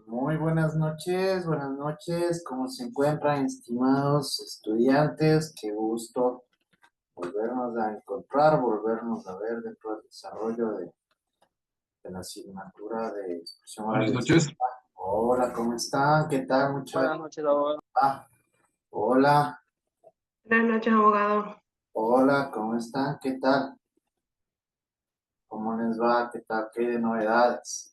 Muy buenas noches. ¿Cómo se encuentran, estimados estudiantes? Qué gusto volvernos a encontrar, volvernos a ver dentro del desarrollo de la asignatura de expresión oral Buenas y noches. escrita. Hola, ¿cómo están? ¿Qué tal, muchachos? Buenas noches, abogado. Hola, Buenas noches, abogado. hola, ¿cómo están? ¿Qué tal? ¿Cómo les va? ¿Qué tal? ¿Qué hay de novedades?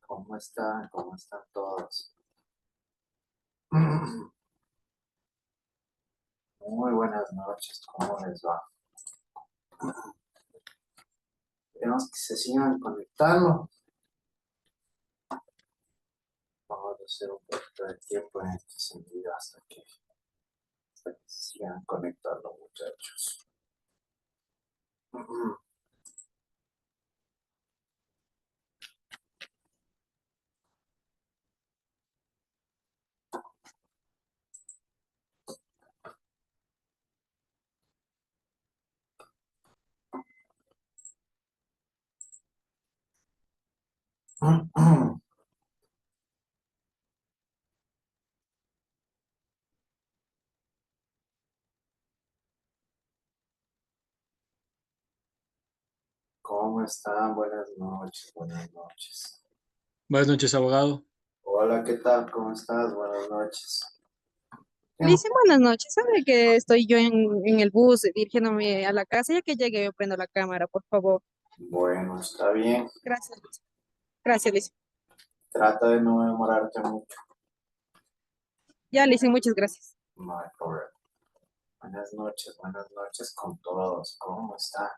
¿Cómo están? ¿Cómo están todos? Muy buenas noches, ¿cómo les va? Queremos que se sigan conectando. Vamos a hacer un poquito de tiempo en este sentido hasta que se sigan conectando, muchachos. ¿Cómo están? Buenas noches, buenas noches. Buenas noches, abogado. Hola, ¿qué tal? ¿Cómo estás? Buenas noches. Le dice buenas noches, sabe que estoy yo en el bus dirigiéndome a la casa, ya que llegue yo prendo la cámara, por favor. Bueno, está bien. Gracias, Liz. Gracias, Liz. Trata de no demorarte mucho. Ya, Liz, muchas gracias. No hay problema. Buenas noches con todos. ¿Cómo están?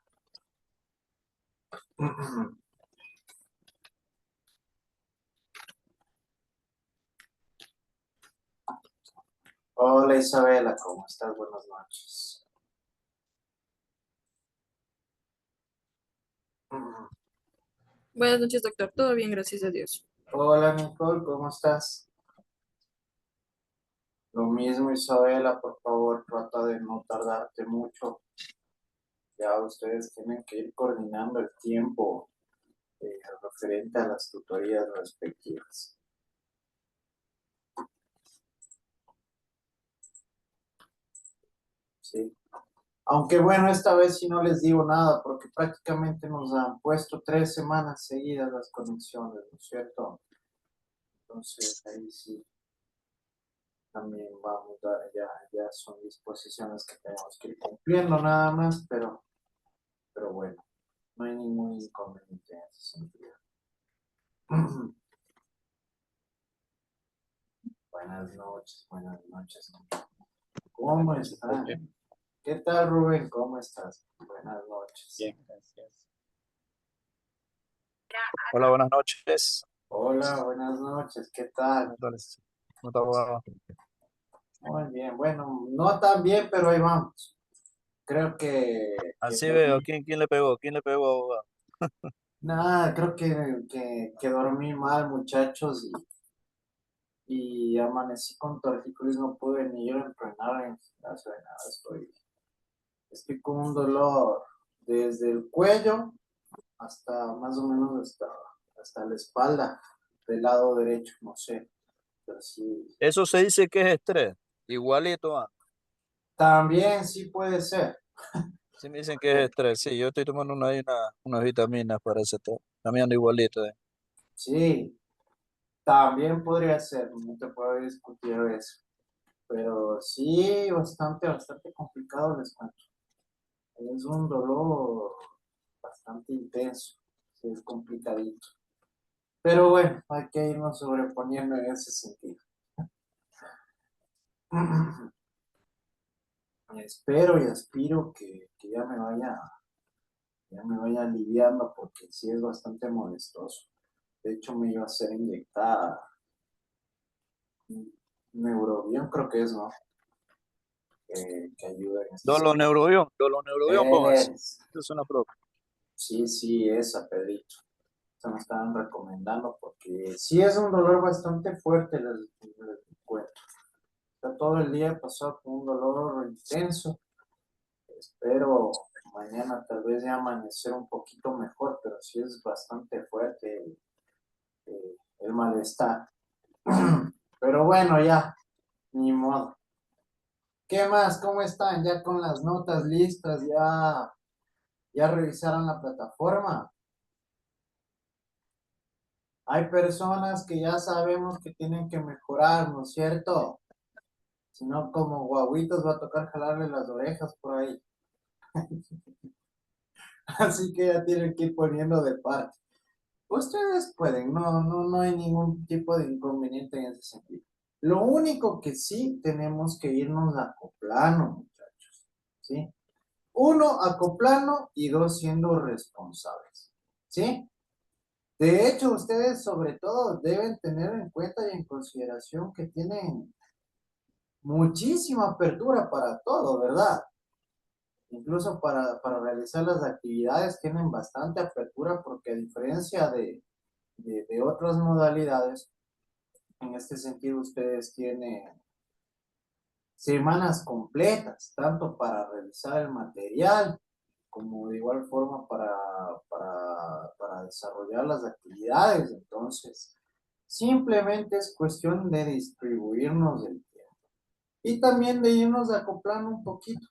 Hola, Isabela, ¿cómo estás? Buenas noches. Buenas noches, doctor. Todo bien, gracias a Dios. Hola, Nicole, ¿cómo estás? Lo mismo, Isabela, por favor, trata de no tardarte mucho. Ya ustedes tienen que ir coordinando el tiempo referente a las tutorías respectivas. Sí. Aunque bueno, esta vez sí no les digo nada, porque prácticamente nos han puesto 3 semanas seguidas las conexiones, ¿no es cierto? Entonces, ahí sí, también vamos a, ya son disposiciones que tenemos que ir cumpliendo nada más, pero bueno, no hay ningún inconveniente en ese sentido. Buenas noches, buenas noches. ¿Cómo están? ¿Qué tal, Rubén? ¿Cómo estás? Buenas noches. Bien, gracias. Hola, buenas noches. Hola, buenas noches. ¿Qué tal? ¿Cómo está, abogado? Muy bien. Bueno, no tan bien, pero ahí vamos. Creo que Así veo. dormí. ¿Quién le pegó? ¿Quién le pegó, abogado? Nada, creo que dormí mal, muchachos, y amanecí con tortícolis. No pude ni ir a entrenar en el gimnasio de nada. Estoy con un dolor desde el cuello hasta más o menos hasta la espalda del lado derecho, no sé, pero sí. Eso se dice que es estrés. Igualito, También sí puede ser. Sí me dicen que es estrés. Sí, yo estoy tomando unas vitaminas para ese estrés. También ando igualito. Sí, también podría ser, no te puedo discutir eso, pero sí, bastante complicado les cuento. Es un dolor bastante intenso, sí, es complicadito. Pero bueno, hay que irnos sobreponiendo en ese sentido. Espero y aspiro que ya me vaya aliviando porque sí es bastante molestoso. De hecho, me iba a hacer inyectada Neurobión, creo que es, ¿no? Que ayuda en este Dolo neurobión, póngase. Es, Eso es una prueba. sí, esa, Pedrito. Se me estaban recomendando porque sí es un dolor bastante fuerte, les cuento. O sea, todo el día he pasado con un dolor intenso. Espero mañana tal vez ya amanecer un poquito mejor, pero sí es bastante fuerte el malestar. Pero bueno, ya, ni modo. ¿Qué más? ¿Cómo están? ¿Ya con las notas listas? ¿Ya revisaron la plataforma? Hay personas que ya sabemos que tienen que mejorar, ¿no es cierto? Si no, como guaguitos va a tocar jalarle las orejas por ahí. Así que ya tienen que ir poniendo de parte. Ustedes pueden, no hay ningún tipo de inconveniente en ese sentido. Lo único que sí tenemos que irnos acoplando, muchachos, ¿sí? Uno, acoplando y dos, siendo responsables, ¿sí? De hecho, ustedes sobre todo deben tener en cuenta y en consideración que tienen muchísima apertura para todo, ¿verdad? Incluso para realizar las actividades tienen bastante apertura porque a diferencia de otras modalidades, en este sentido ustedes tienen semanas completas, tanto para realizar el material como de igual forma para desarrollar las actividades. Entonces, simplemente es cuestión de distribuirnos el tiempo y también de irnos acoplando un poquito.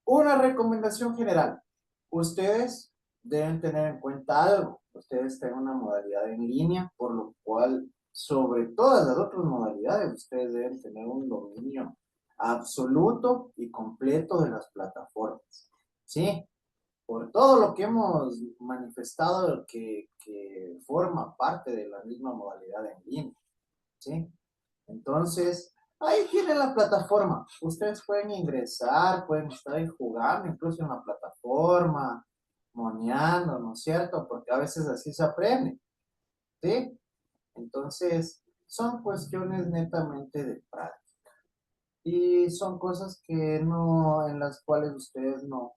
Una recomendación general, ustedes deben tener en cuenta algo, ustedes tienen una modalidad en línea, por lo cual sobre todas las otras modalidades ustedes deben tener un dominio absoluto y completo de las plataformas, ¿sí? Por todo lo que hemos manifestado que forma parte de la misma modalidad en línea, ¿sí? Entonces, ahí tienen la plataforma. Ustedes pueden ingresar, pueden estar ahí jugando, incluso en la plataforma, moneando, ¿no es cierto? Porque a veces así se aprende, ¿sí? Entonces, son cuestiones netamente de práctica. Y son cosas que no, en las cuales ustedes no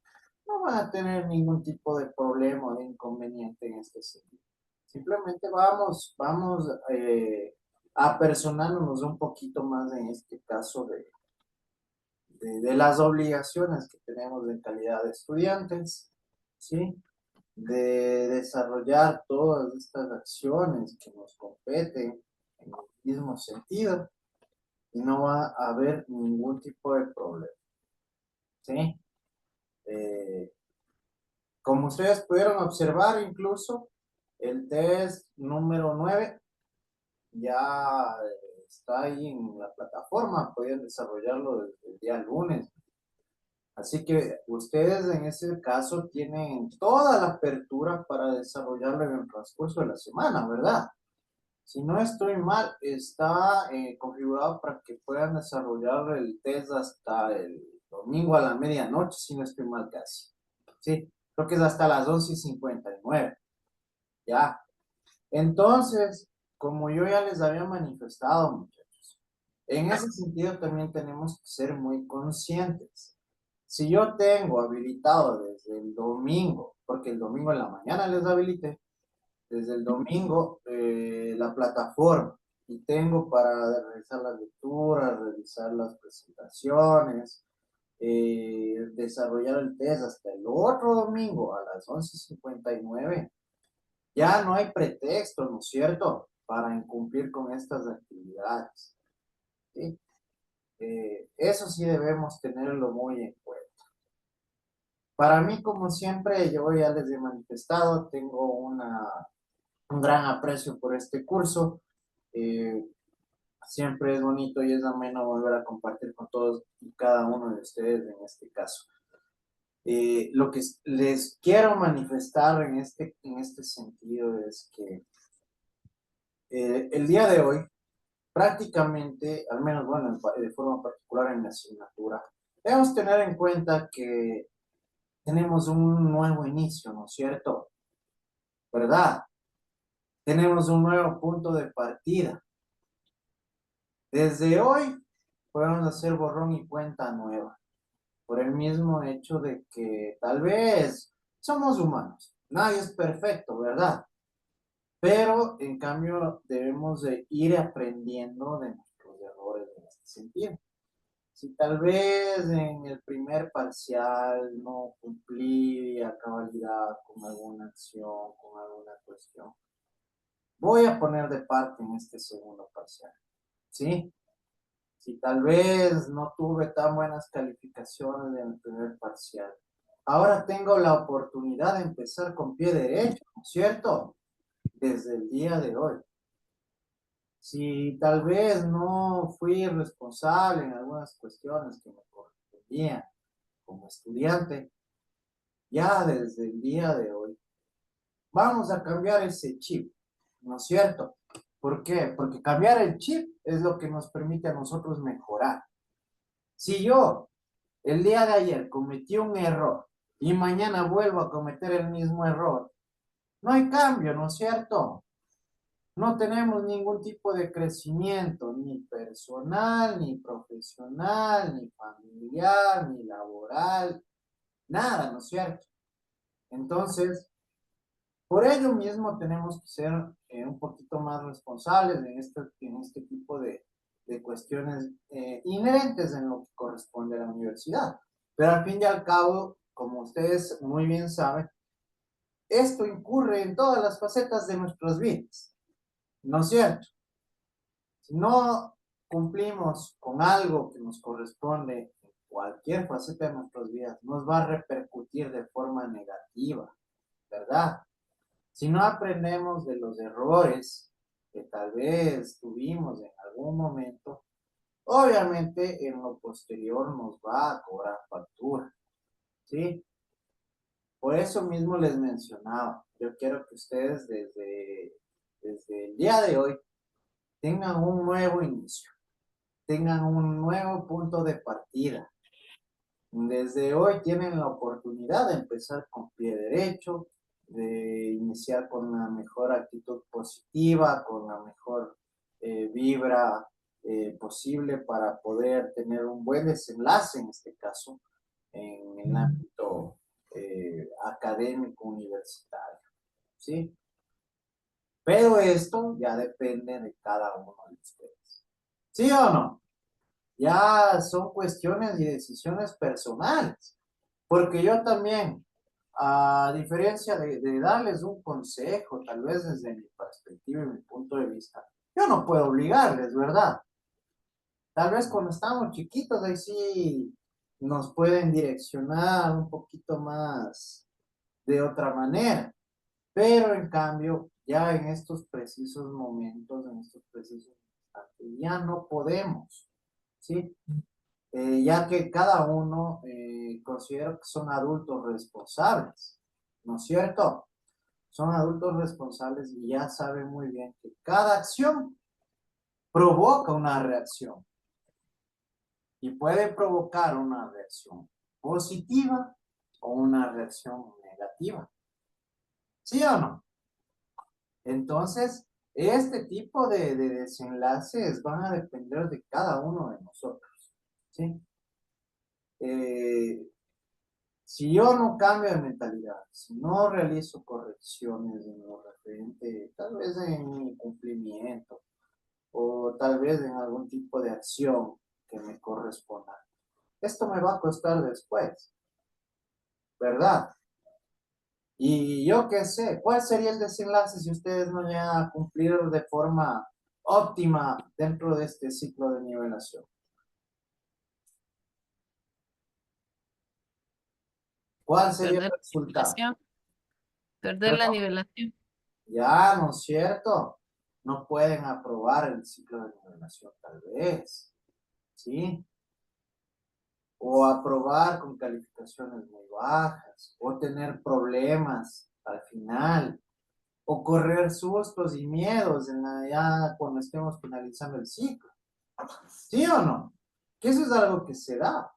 van a tener ningún tipo de problema o de inconveniente en este sentido. Simplemente vamos apersonándonos un poquito más en este caso de las obligaciones que tenemos en calidad de estudiantes, ¿sí? De desarrollar todas estas acciones que nos competen en el mismo sentido y no va a haber ningún tipo de problema, ¿sí? Eh, Como ustedes pudieron observar, incluso el test número 9 ya está ahí en la plataforma, pueden desarrollarlo desde el día lunes. Así que ustedes en ese caso tienen toda la apertura para desarrollarlo en el transcurso de la semana, ¿verdad? Si no estoy mal, está configurado para que puedan desarrollar el test hasta el domingo a la medianoche, si no estoy mal casi. Sí, creo que es hasta las 11:59. Ya. Entonces, como yo ya les había manifestado, muchachos, en ese sentido también tenemos que ser muy conscientes. Si yo tengo habilitado desde el domingo, porque el domingo en la mañana les habilité, desde el domingo la plataforma y tengo para realizar las lecturas, revisar las presentaciones, desarrollar el test hasta el otro domingo a las 11:59, ya no hay pretexto, ¿no es cierto?, para incumplir con estas actividades, ¿sí? Eso sí debemos tenerlo muy en cuenta. Para mí, como siempre, yo ya les he manifestado, tengo un gran aprecio por este curso. Eh, Siempre es bonito y es ameno volver a compartir con todos y cada uno de ustedes en este caso. Lo que les quiero manifestar en este sentido es que el día de hoy, prácticamente, al menos bueno, de forma particular en la asignatura, debemos tener en cuenta que tenemos un nuevo inicio, ¿no es cierto? ¿Verdad? Tenemos un nuevo punto de partida. Desde hoy podemos hacer borrón y cuenta nueva, por el mismo hecho de que tal vez somos humanos, nadie es perfecto, ¿verdad? Pero en cambio debemos de ir aprendiendo de nuestros errores en este sentido. Si tal vez en el primer parcial no cumplí a cabalidad con alguna acción, con alguna cuestión, voy a poner de parte en este segundo parcial, ¿sí? Si tal vez no tuve tan buenas calificaciones en el primer parcial, ahora tengo la oportunidad de empezar con pie derecho, ¿no es cierto? Desde el día de hoy. Si tal vez no fui responsable en algunas cuestiones que me correspondían como estudiante, ya desde el día de hoy vamos a cambiar ese chip, ¿no es cierto? ¿Por qué? Porque cambiar el chip es lo que nos permite a nosotros mejorar. Si yo el día de ayer cometí un error y mañana vuelvo a cometer el mismo error, no hay cambio, ¿no es cierto? No tenemos ningún tipo de crecimiento, ni personal, ni profesional, ni familiar, ni laboral, nada, ¿no es cierto? Entonces, por ello mismo tenemos que ser un poquito más responsables en este tipo de cuestiones inherentes en lo que corresponde a la universidad. Pero al fin y al cabo, como ustedes muy bien saben, esto incurre en todas las facetas de nuestras vidas, ¿no es cierto? Si no cumplimos con algo que nos corresponde en cualquier faceta de nuestras vidas, nos va a repercutir de forma negativa, ¿verdad? Si no aprendemos de los errores que tal vez tuvimos en algún momento, obviamente en lo posterior nos va a cobrar factura, ¿sí? Por eso mismo les mencionaba, yo quiero que ustedes desde el día de hoy tengan un nuevo inicio, tengan un nuevo punto de partida. Desde hoy tienen la oportunidad de empezar con pie derecho, de iniciar con una mejor actitud positiva, con la mejor vibra posible para poder tener un buen desenlace, en este caso, en el ámbito académico universitario, ¿sí? Pero esto ya depende de cada uno de ustedes. ¿Sí o no? Ya son cuestiones y decisiones personales. Porque yo también, a diferencia de darles un consejo, tal vez desde mi perspectiva y mi punto de vista, yo no puedo obligarles, ¿verdad? Tal vez cuando estamos chiquitos, ahí sí nos pueden direccionar un poquito más de otra manera. Pero en cambio, ya en estos precisos momentos, en estos precisos instantes, ya no podemos, ¿sí? Ya que cada uno considero que son adultos responsables, ¿no es cierto? Son adultos responsables y ya saben muy bien que cada acción provoca una reacción y puede provocar una reacción positiva o una reacción negativa. ¿Sí o no? Entonces, este tipo de desenlaces van a depender de cada uno de nosotros, ¿sí? Eh, Si yo no cambio de mentalidad, si no realizo correcciones en lo referente, tal vez en mi cumplimiento o tal vez en algún tipo de acción que me corresponda, esto me va a costar después, ¿verdad? Y yo qué sé, ¿cuál sería el desenlace si ustedes no llegan a cumplir de forma óptima dentro de este ciclo de nivelación? ¿Cuál sería el Perder la resultado? nivelación. Perder la Perdón. nivelación. Ya, ¿no es cierto? No pueden aprobar el ciclo de nivelación, tal vez, ¿sí? O aprobar con calificaciones muy bajas, o tener problemas al final, o correr sustos y miedos ya cuando estemos finalizando el ciclo. ¿Sí o no? Que eso es algo que se da.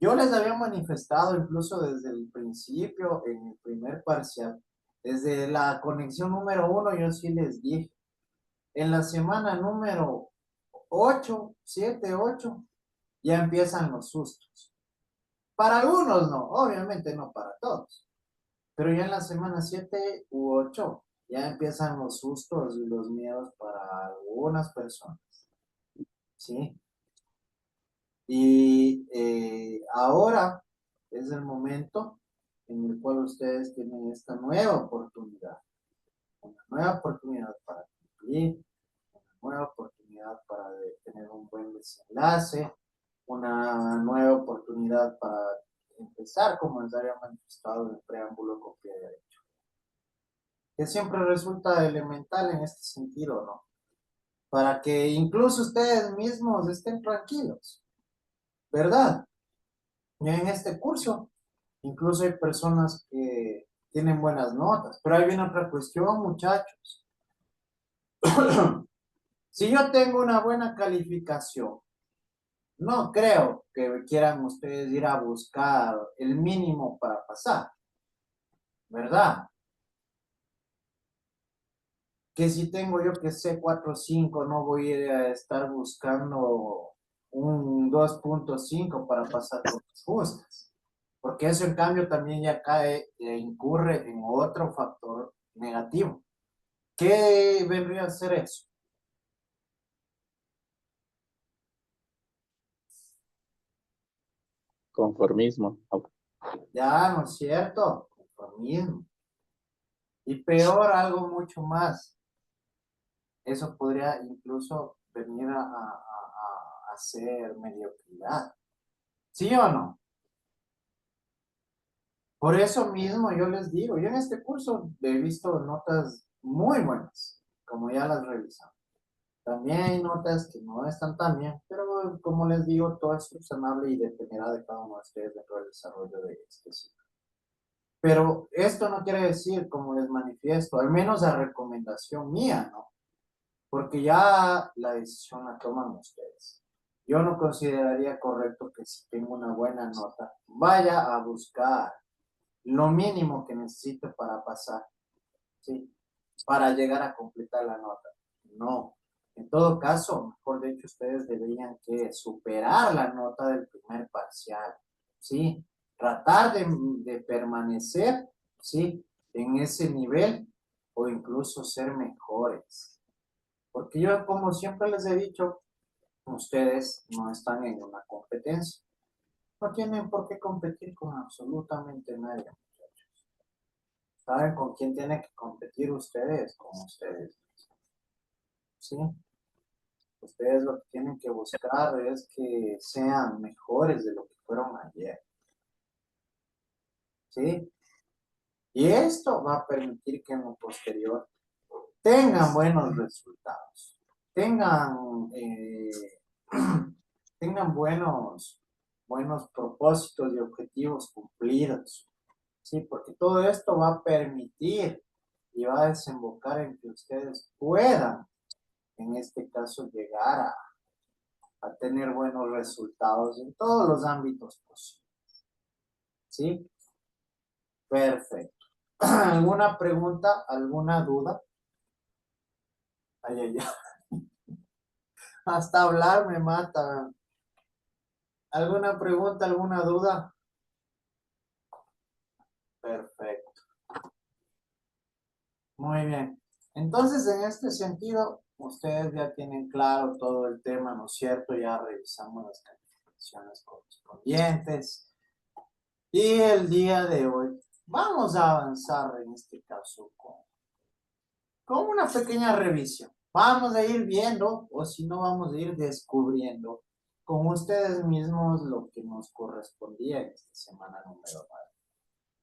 Yo les había manifestado incluso desde el principio, en el primer parcial, desde la conexión número 1, yo sí les dije, en la semana número 8, 7, 8, ya empiezan los sustos. Para algunos no, obviamente no para todos, pero ya en la semana 7 u 8 ya empiezan los sustos y los miedos para algunas personas, ¿sí? Y ahora es el momento en el cual ustedes tienen esta nueva oportunidad. Una nueva oportunidad para cumplir, una nueva oportunidad para tener un buen desenlace, una nueva oportunidad para empezar como les había manifestado en el preámbulo con pie derecho. Que siempre resulta elemental en este sentido, ¿no? Para que incluso ustedes mismos estén tranquilos, ¿verdad? Y en este curso, incluso hay personas que tienen buenas notas, pero ahí viene otra cuestión, muchachos. Si yo tengo una buena calificación, no creo que quieran ustedes ir a buscar el mínimo para pasar, ¿verdad? Que si tengo yo que sé 4 o 5, no voy a ir a estar buscando un 2.5 para pasar con las justas. Porque eso en cambio también ya cae e incurre en otro factor negativo. ¿Qué vendría a ser eso? Conformismo. Ya, ¿no es cierto? Conformismo. Y peor, algo mucho más. Eso podría incluso venir a ser mediocridad. ¿Sí o no? Por eso mismo yo les digo, yo en este curso he visto notas muy buenas, como ya las revisamos. También hay notas que no están tan bien, pero como les digo, todo es subsanable y dependerá de cada uno de ustedes dentro del desarrollo de este ciclo. Pero esto no quiere decir, como les manifiesto, al menos a recomendación mía, ¿no? Porque ya la decisión la toman ustedes. Yo no consideraría correcto que si tengo una buena nota, vaya a buscar lo mínimo que necesito para pasar, ¿sí? Para llegar a completar la nota. No. En todo caso, mejor dicho, ustedes deberían que superar la nota del primer parcial, ¿sí? Tratar de permanecer, ¿sí? En ese nivel o incluso ser mejores. Porque yo, como siempre les he dicho, ustedes no están en una competencia. No tienen por qué competir con absolutamente nadie. ¿Saben con quién tienen que competir ustedes? Con ustedes mismos. ¿Sí? Ustedes lo que tienen que buscar es que sean mejores de lo que fueron ayer. ¿Sí? Y esto va a permitir que en lo posterior tengan buenos resultados, tengan, tengan buenos propósitos y objetivos cumplidos. ¿Sí? Porque todo esto va a permitir y va a desembocar en que ustedes puedan, en este caso, llegar a tener buenos resultados en todos los ámbitos posibles. ¿Sí? Perfecto. ¿Alguna pregunta? ¿Alguna duda? Ay, ay, ay. Hasta hablar me mata. ¿Alguna pregunta? ¿Alguna duda? Perfecto. Muy bien. Entonces, en este sentido, ustedes ya tienen claro todo el tema, ¿no es cierto? Ya revisamos las calificaciones correspondientes. Y el día de hoy vamos a avanzar en este caso con una pequeña revisión. Vamos a ir viendo, o si no, vamos a ir descubriendo con ustedes mismos lo que nos correspondía en esta semana número 9.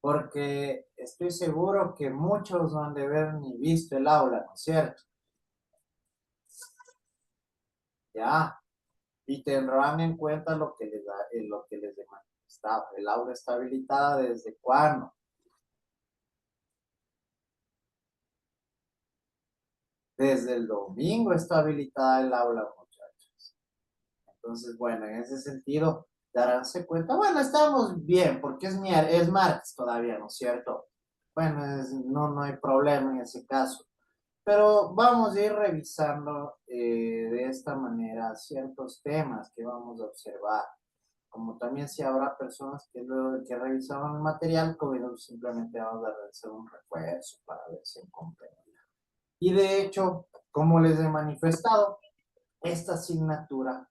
Porque estoy seguro que muchos no han de haber ni visto el aula, ¿no es cierto? Ya, y tendrán en cuenta lo que les he manifestado. El aula está habilitada ¿desde cuándo? Desde el domingo está habilitada el aula, muchachos. Entonces, bueno, en ese sentido, daránse cuenta, bueno, estamos bien, porque es martes todavía, ¿no es cierto? Bueno, no hay problema en ese caso. Pero vamos a ir revisando de esta manera ciertos temas que vamos a observar. Como también si habrá personas que luego de que revisaron el material, como simplemente vamos a realizar un refuerzo para ver si comprenden. Y de hecho, como les he manifestado, esta asignatura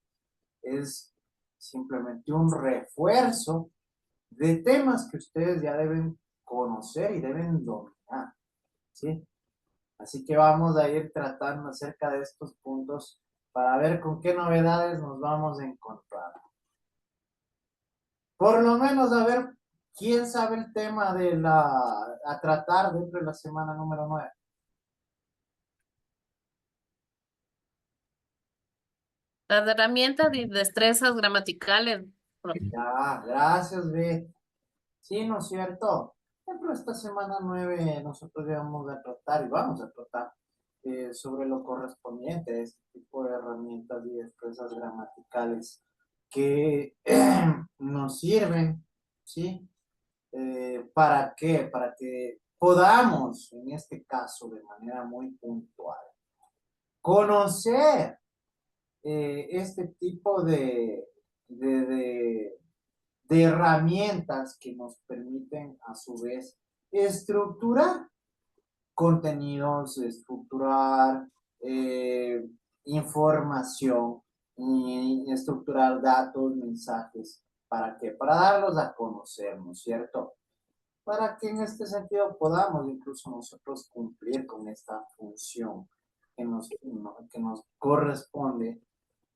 es simplemente un refuerzo de temas que ustedes ya deben conocer y deben dominar, ¿sí? Así que vamos a ir tratando acerca de estos puntos para ver con qué novedades nos vamos a encontrar. Por lo menos a ver quién sabe el tema a tratar dentro de la semana número 9. Las herramientas y destrezas gramaticales. Ya, gracias, Beth. Sí, ¿no es cierto? Dentro de esta semana 9 nosotros ya vamos a tratar y vamos a tratar sobre lo correspondiente a este tipo de herramientas y destrezas gramaticales que nos sirven, ¿sí? ¿Para qué? Para que podamos, en este caso, de manera muy puntual, conocer este tipo de herramientas que nos permiten, a su vez, estructurar contenidos, estructurar información y estructurar datos, mensajes. ¿Para qué? Para darlos a conocer, ¿no es cierto? Para que en este sentido podamos incluso nosotros cumplir con esta función que nos corresponde,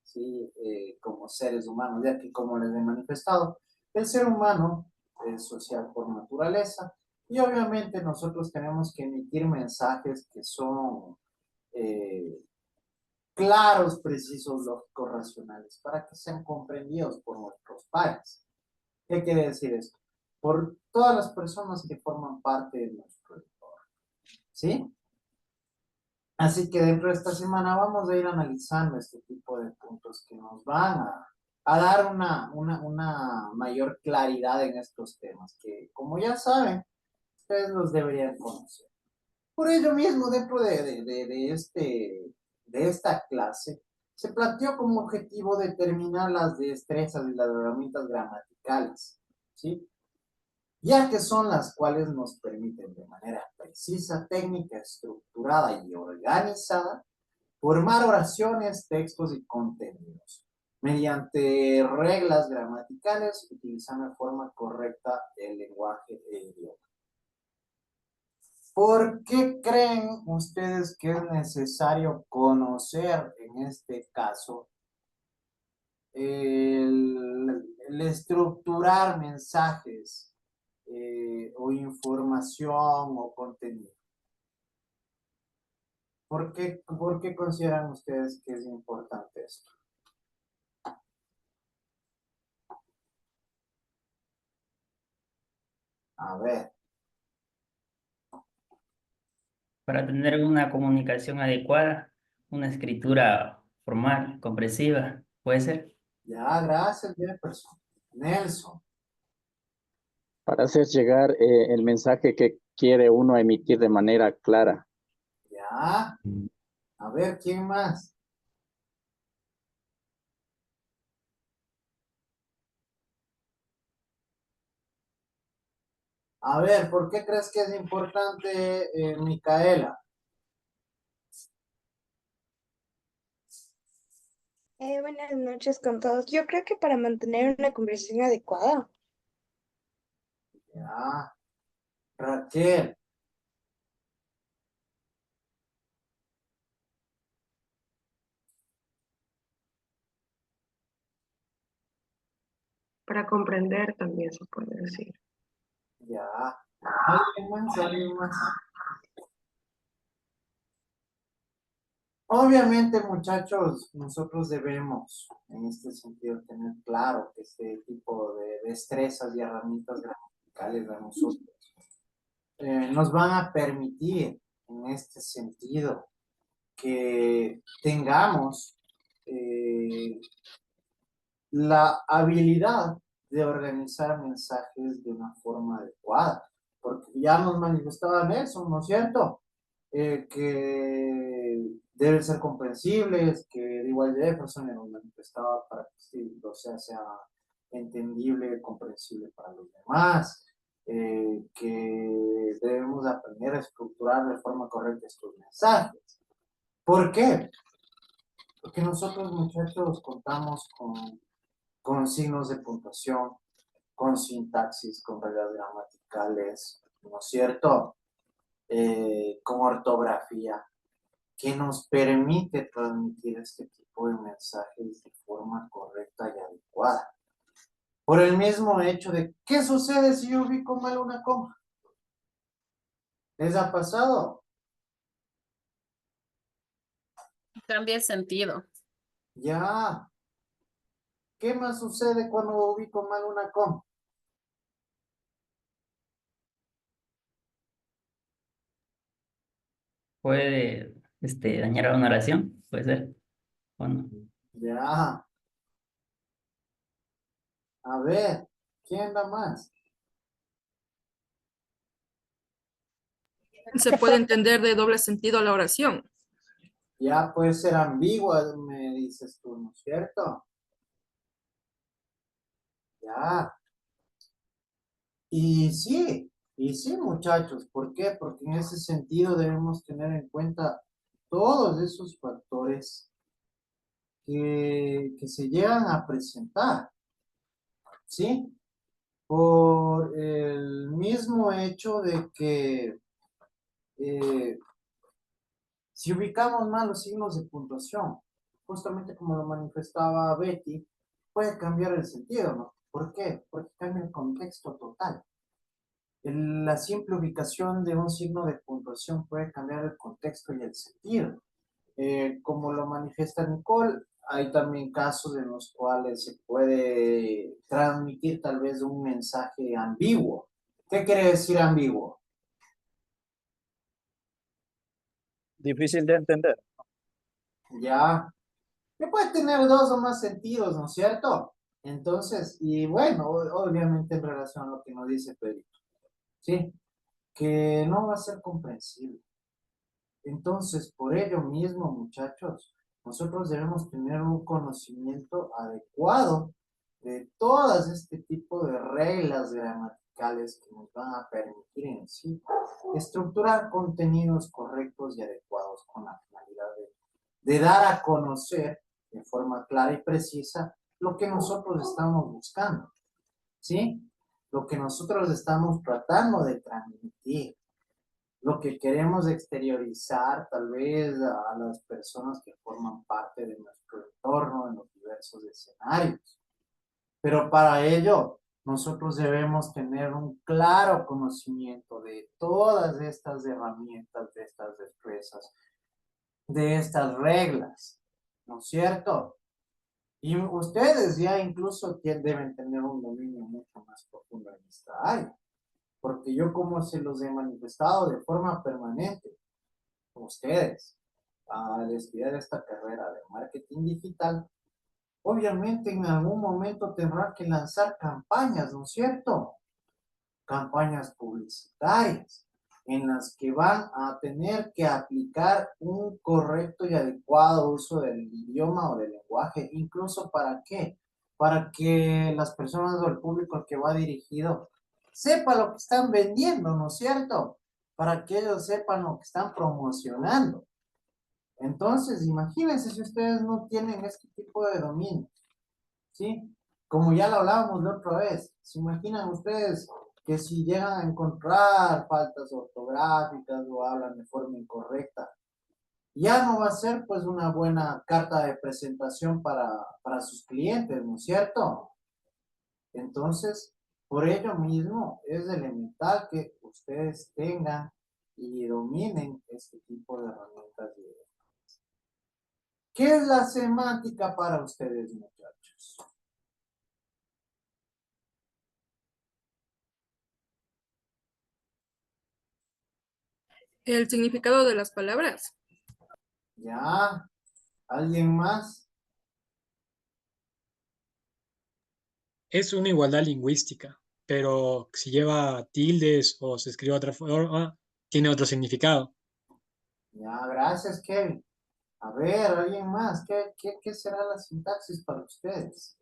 ¿sí? Como seres humanos, ya que como les he manifestado, el ser humano es social por naturaleza y obviamente nosotros tenemos que emitir mensajes que son claros, precisos, lógicos, racionales, para que sean comprendidos por nuestros pares. ¿Qué quiere decir esto? Por todas las personas que forman parte de nuestro entorno, ¿sí? Así que dentro de esta semana vamos a ir analizando este tipo de puntos que nos van a dar una mayor claridad en estos temas, que como ya saben, ustedes los deberían conocer. Por ello mismo, dentro de esta clase, se planteó como objetivo determinar las destrezas y las herramientas gramaticales, ¿sí? Ya que son las cuales nos permiten de manera precisa, técnica, estructurada y organizada formar oraciones, textos y contenidos mediante reglas gramaticales utilizando de forma correcta el lenguaje e idioma. ¿Por qué creen ustedes que es necesario conocer en este caso el estructurar mensajes o información o contenido? ¿Por qué consideran ustedes que es importante esto? A ver, Para tener una comunicación adecuada, una escritura formal, comprensiva, ¿puede ser? ya, gracias, Jefferson. Nelson, Para hacer llegar el mensaje que quiere uno emitir de manera clara. ya. A ver, ¿quién más? A ver, ¿por qué crees que es importante, Micaela? Buenas noches con todos. Yo creo que para mantener una conversación adecuada. Ya. Raquel, Para comprender también se puede decir. ya. ¿Alguien más? ¿Alguien más? Obviamente, muchachos, nosotros debemos, en este sentido, tener claro que este tipo de destrezas y herramientas gramaticales de nosotros nos van a permitir, en este sentido, que tengamos la habilidad de organizar mensajes de una forma adecuada, porque ya nos manifestaba Nelson, ¿no es cierto? Que deben ser comprensibles, que de igual Jefferson nos manifestaba para que sí, o sea entendible, comprensible para los demás, que debemos aprender a estructurar de forma correcta estos mensajes. ¿Por qué? Porque nosotros, muchachos, contamos con con signos de puntuación, con sintaxis, con reglas gramaticales, ¿no es cierto? Con ortografía, que nos permite transmitir este tipo de mensajes de forma correcta y adecuada. Por el mismo hecho de, ¿qué sucede si yo ubico mal una coma? ¿Les ha pasado? Cambia el sentido. Ya. ¿Qué más sucede cuando ubico mal una coma? Puede dañar una oración, puede ser, o no. Ya. A ver, ¿quién da más? Se puede entender de doble sentido la oración. Ya puede ser ambigua, me dices tú, ¿no es cierto? Ya. Y sí, muchachos, ¿por qué? Porque en ese sentido debemos tener en cuenta todos esos factores que se llegan a presentar, ¿sí? Por el mismo hecho de que eh, si ubicamos mal los signos de puntuación, justamente como lo manifestaba Betty, puede cambiar el sentido, ¿no? ¿Por qué? Porque cambia el contexto total. La simple ubicación de un signo de puntuación puede cambiar el contexto y el sentido. Como lo manifiesta Nicole, hay también casos en los cuales se puede transmitir tal vez un mensaje ambiguo. ¿Qué quiere decir ambiguo? Difícil de entender. Ya, que puede tener dos o más sentidos, ¿no es cierto? Entonces, y bueno, obviamente en relación a lo que nos dice Pedrito, ¿sí? Que no va a ser comprensible. Entonces, por ello mismo, muchachos, nosotros debemos tener un conocimiento adecuado de todas este tipo de reglas gramaticales que nos van a permitir en sí estructurar contenidos correctos y adecuados con la finalidad de dar a conocer de forma clara y precisa lo que nosotros estamos buscando, ¿sí? Lo que nosotros estamos tratando de transmitir, lo que queremos exteriorizar tal vez a las personas que forman parte de nuestro entorno en los diversos escenarios. Pero para ello, nosotros debemos tener un claro conocimiento de todas estas herramientas, de estas destrezas, de estas reglas, ¿no es cierto? Y ustedes ya incluso deben tener un dominio mucho más profundo en esta área, porque yo como se los he manifestado de forma permanente, ustedes, al estudiar esta carrera de marketing digital, obviamente en algún momento tendrán que lanzar campañas, ¿no es cierto? Campañas publicitarias en las que van a tener que aplicar un correcto y adecuado uso del idioma o del lenguaje, incluso ¿para qué? Para que las personas o el público al que va dirigido sepa lo que están vendiendo, ¿no es cierto? Para que ellos sepan lo que están promocionando. Entonces, imagínense si ustedes no tienen este tipo de dominio, ¿sí? Como ya lo hablábamos la otra vez, ¿se imaginan ustedes que si llegan a encontrar faltas ortográficas o hablan de forma incorrecta, ya no va a ser pues una buena carta de presentación para sus clientes, ¿no es cierto? Entonces, por ello mismo es elemental que ustedes tengan y dominen este tipo de herramientas. ¿Qué es la semántica para ustedes, muchachos? El significado de las palabras. ¿Ya? ¿Alguien más? Es una igualdad lingüística, pero si lleva tildes o se escribe de otra forma, tiene otro significado. Ya, gracias, Kevin. A ver, ¿alguien más? ¿Qué será la sintaxis para ustedes?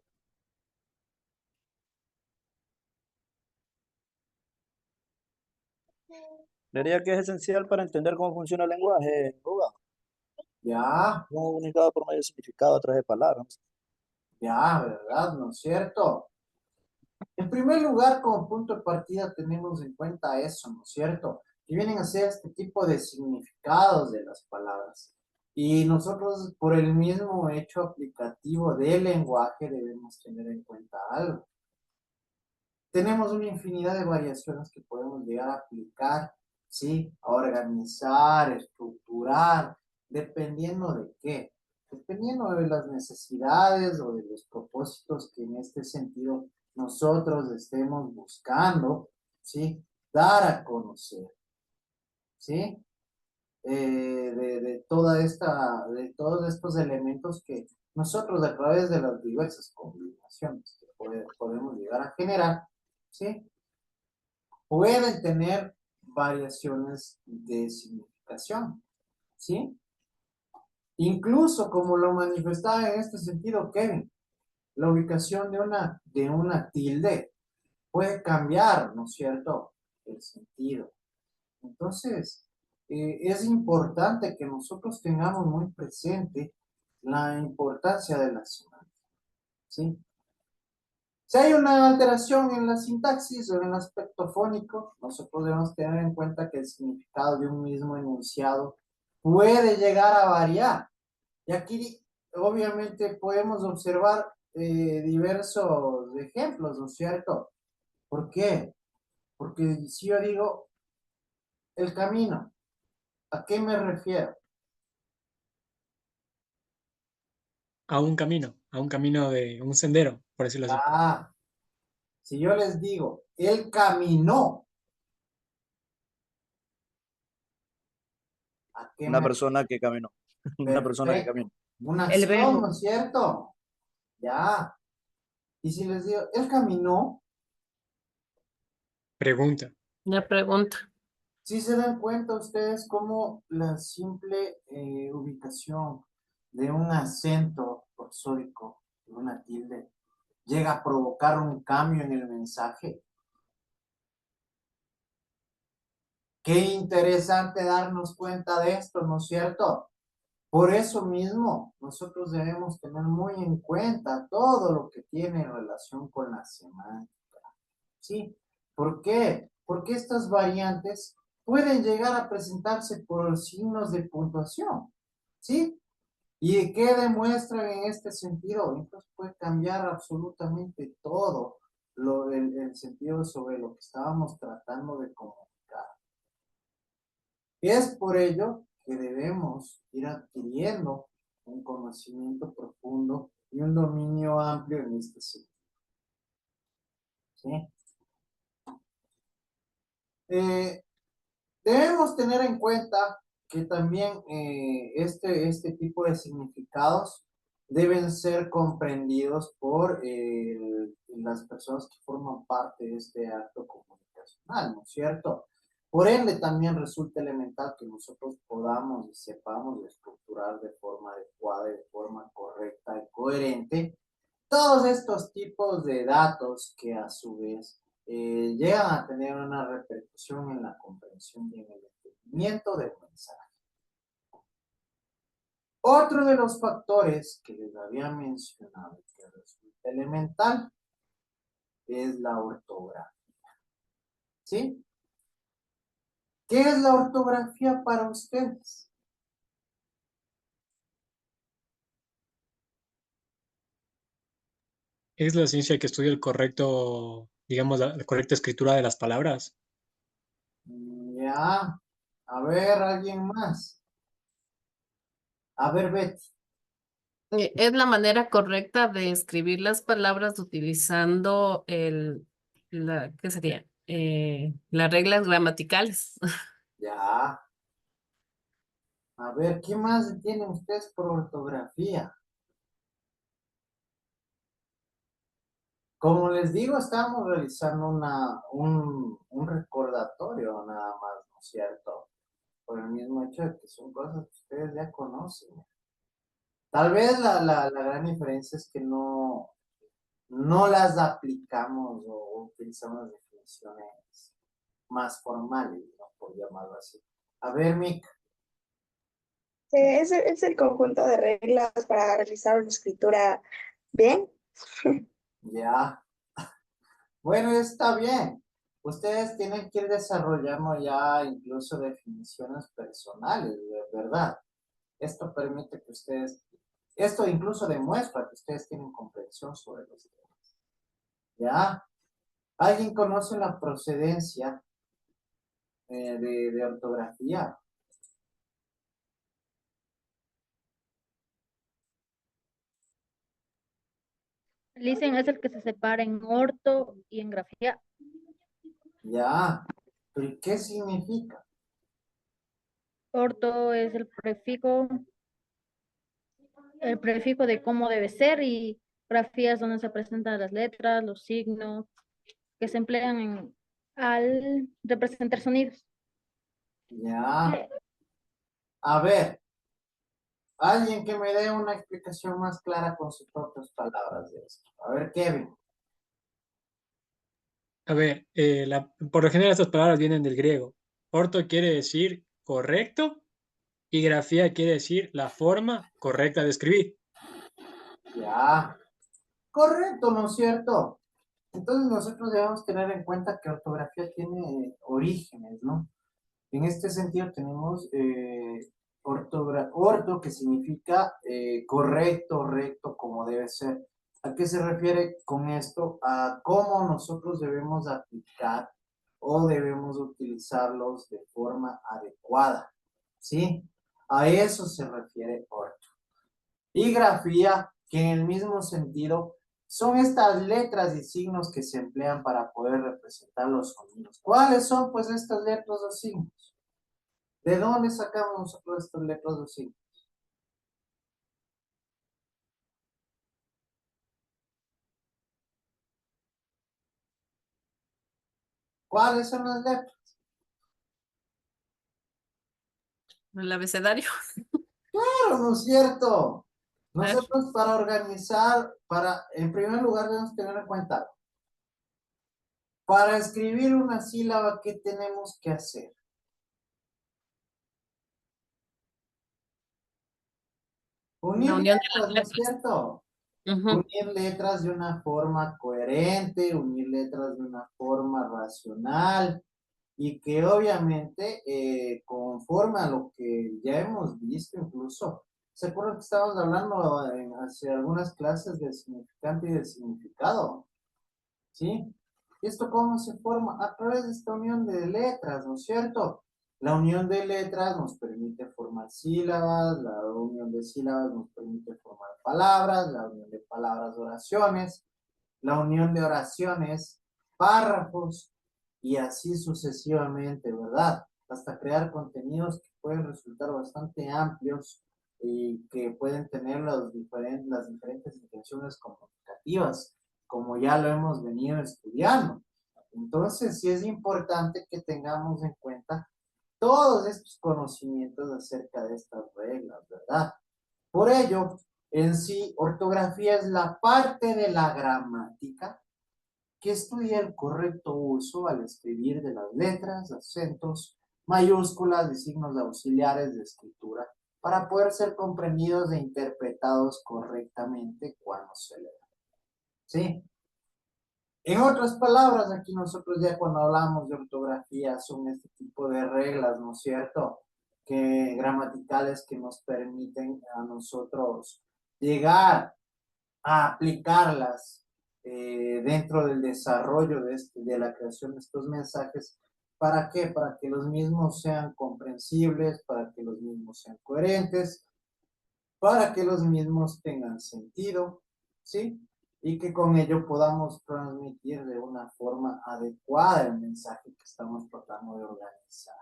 Diría que es esencial para entender cómo funciona el lenguaje, abogado. Ya, Comunicado por medio de significado a través de palabras. Ya, ¿verdad? ¿No es cierto? En primer lugar, como punto de partida tenemos en cuenta eso, ¿no es cierto? Que vienen a ser este tipo de significados de las palabras. Y nosotros, por el mismo hecho aplicativo del lenguaje, debemos tener en cuenta algo. Tenemos una infinidad de variaciones que podemos llegar a aplicar, ¿sí? A organizar, estructurar, dependiendo de qué. Dependiendo de las necesidades o de los propósitos que en este sentido nosotros estemos buscando, ¿sí? Dar a conocer, ¿sí? De todos estos elementos que nosotros a través de las diversas combinaciones que podemos llegar a generar, ¿sí? Pueden tener variaciones de significación, ¿sí? Incluso como lo manifestaba en este sentido Kevin, la ubicación de una tilde puede cambiar, ¿no es cierto?, el sentido. Entonces, es importante que nosotros tengamos muy presente la importancia de la semántica, ¿sí? Si hay una alteración en la sintaxis o en el aspecto fónico, nosotros debemos tener en cuenta que el significado de un mismo enunciado puede llegar a variar. Y aquí, obviamente, podemos observar diversos ejemplos, ¿no es cierto? ¿Por qué? Porque si yo digo el camino, ¿a qué me refiero? A un camino de un sendero, por decirlo así. Ah, si yo les digo, él caminó, ¿a qué Una me persona que caminó. Una persona que Perfecto. camina. Una El acción, verbo. ¿no es cierto? Ya. Y si les digo, él caminó, Pregunta. La pregunta. si se dan cuenta ustedes cómo la simple ubicación de un acento prosódico, de una tilde, llega a provocar un cambio en el mensaje. Qué interesante darnos cuenta de esto, ¿no es cierto? Por eso mismo, nosotros debemos tener muy en cuenta todo lo que tiene relación con la semántica, ¿sí? ¿Por qué? Porque estas variantes pueden llegar a presentarse por signos de puntuación, ¿sí? ¿Y qué demuestran en este sentido? Entonces puede cambiar absolutamente todo el sentido sobre lo que estábamos tratando de comunicar. Es por ello que debemos ir adquiriendo un conocimiento profundo y un dominio amplio en este sentido. ¿Sí? Debemos tener en cuenta que también este tipo de significados deben ser comprendidos por las personas que forman parte de este acto comunicacional, ¿no es cierto? Por ende, también resulta elemental que nosotros podamos y sepamos estructurar de forma adecuada, de forma correcta y coherente todos estos tipos de datos que a su vez llegan a tener una repercusión en la comprensión y en el entendimiento del mensaje. Otro de los factores que les había mencionado que resulta elemental es la ortografía. ¿Sí? ¿Qué es la ortografía para ustedes? Es la ciencia que estudia el correcto, digamos, la correcta escritura de las palabras. Ya. A ver, ¿alguien más? A ver, Betty. Es la manera correcta de escribir las palabras utilizando ¿qué sería? Las reglas gramaticales. Ya. A ver, ¿qué más tienen ustedes por ortografía? Como les digo, estamos realizando un recordatorio nada más, ¿no es cierto? Por el mismo hecho de que son cosas que ustedes ya conocen. Tal vez la gran diferencia es que no las aplicamos o utilizamos definiciones más formales, ¿no? Por llamarlo así. A ver, Mick. Es el conjunto de reglas para realizar una escritura bien Ya. Bueno, está bien. Ustedes tienen que ir desarrollando ya incluso definiciones personales, ¿verdad? Esto permite que ustedes, esto incluso demuestra que ustedes tienen comprensión sobre los temas. ¿Ya? ¿Alguien conoce la procedencia de ortografía? Listen es el que se separa en orto y en grafía. Ya. ¿Pero qué significa? Orto es el prefijo de cómo debe ser y grafía es donde se presentan las letras, los signos que se emplean al representar sonidos. Ya. A ver, alguien que me dé una explicación más clara con sus propias palabras de esto. A ver, Kevin. A ver, por lo general estas palabras vienen del griego. Orto quiere decir correcto y grafía quiere decir la forma correcta de escribir. Ya. Correcto, ¿no es cierto? Entonces nosotros debemos tener en cuenta que ortografía tiene orígenes, ¿no? En este sentido tenemos orto, que significa correcto, recto, como debe ser. ¿A qué se refiere con esto? A cómo nosotros debemos aplicar o debemos utilizarlos de forma adecuada, ¿sí? A eso se refiere orto. Y grafía, que en el mismo sentido son estas letras y signos que se emplean para poder representar los sonidos. ¿Cuáles son pues estas letras o signos? ¿De dónde sacamos nosotros estas letras o signos? ¿Cuáles son las letras? El abecedario. Claro, ¿no es cierto? Claro. Nosotros para organizar, en primer lugar debemos tener en cuenta algo. Para escribir una sílaba, ¿qué tenemos que hacer? Unir La unión de letras, las ¿no es letras. cierto? Ujú. Unir letras de una forma coherente, unir letras de una forma racional y que obviamente conforme a lo que ya hemos visto incluso, ¿se acuerdan que estábamos hablando hace algunas clases del significante y del significado? ¿Sí? ¿Y esto cómo se forma? A través de esta unión de letras, ¿no es cierto? La unión de letras nos permite formar sílabas, la unión de sílabas nos permite formar palabras, la unión de palabras, oraciones, la unión de oraciones, párrafos, y así sucesivamente, ¿verdad? Hasta crear contenidos que pueden resultar bastante amplios y que pueden tener las diferentes intenciones comunicativas, como ya lo hemos venido estudiando. Entonces, sí es importante que tengamos en cuenta todos estos conocimientos acerca de estas reglas, ¿verdad? Por ello, en sí, ortografía es la parte de la gramática que estudia el correcto uso al escribir de las letras, acentos, mayúsculas y signos auxiliares de escritura para poder ser comprendidos e interpretados correctamente cuando se leen. ¿Sí? En otras palabras, aquí nosotros ya cuando hablamos de ortografía son este tipo de reglas, ¿no es cierto? Que gramaticales que nos permiten a nosotros llegar a aplicarlas dentro del desarrollo de la creación de estos mensajes. ¿Para qué? Para que los mismos sean comprensibles, para que los mismos sean coherentes, para que los mismos tengan sentido, ¿sí? Y que con ello podamos transmitir de una forma adecuada el mensaje que estamos tratando de organizar.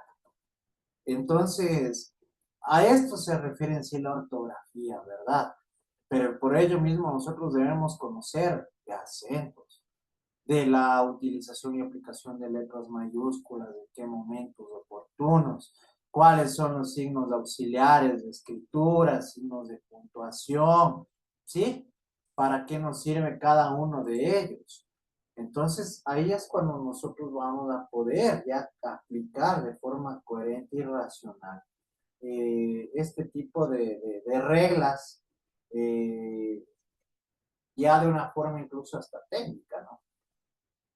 Entonces, a esto se refiere en sí la ortografía, ¿verdad? Pero por ello mismo nosotros debemos conocer de acentos, de la utilización y aplicación de letras mayúsculas, de qué momentos oportunos, cuáles son los signos auxiliares de escritura, signos de puntuación, ¿sí? ¿Para qué nos sirve cada uno de ellos? Entonces, ahí es cuando nosotros vamos a poder ya aplicar de forma coherente y racional este tipo de reglas ya de una forma incluso hasta técnica, ¿no?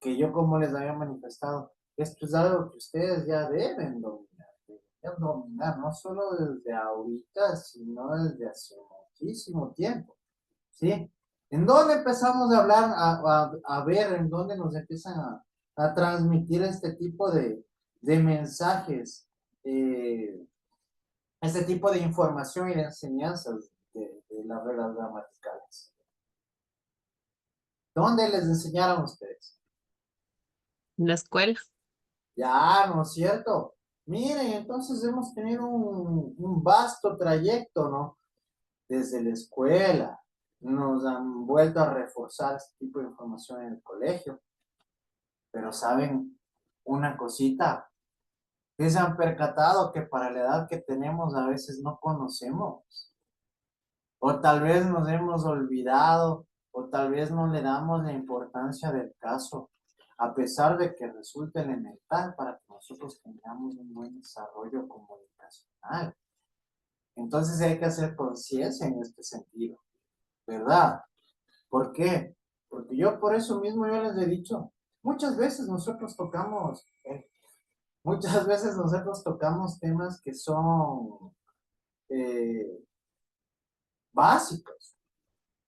Que yo como les había manifestado, esto es algo que ustedes ya deben dominar, no solo desde ahorita, sino desde hace muchísimo tiempo, ¿sí? ¿En dónde empezamos a hablar, a ver, en dónde nos empiezan a transmitir este tipo de mensajes, este tipo de información y de enseñanzas de las reglas gramaticales? ¿Dónde les enseñaron a ustedes? En la escuela. Ya, ¿no es cierto? Miren, entonces hemos tenido un vasto trayecto, ¿no? Desde la escuela, nos han vuelto a reforzar este tipo de información en el colegio, pero ¿saben una cosita? Que se han percatado que para la edad que tenemos a veces no conocemos, o tal vez nos hemos olvidado, o tal vez no le damos la importancia del caso, a pesar de que resulta elemental para que nosotros tengamos un buen desarrollo comunicacional. Entonces hay que hacer conciencia en este sentido, ¿verdad? ¿Por qué? Porque yo por eso mismo yo les he dicho, muchas veces nosotros tocamos, temas que son básicos,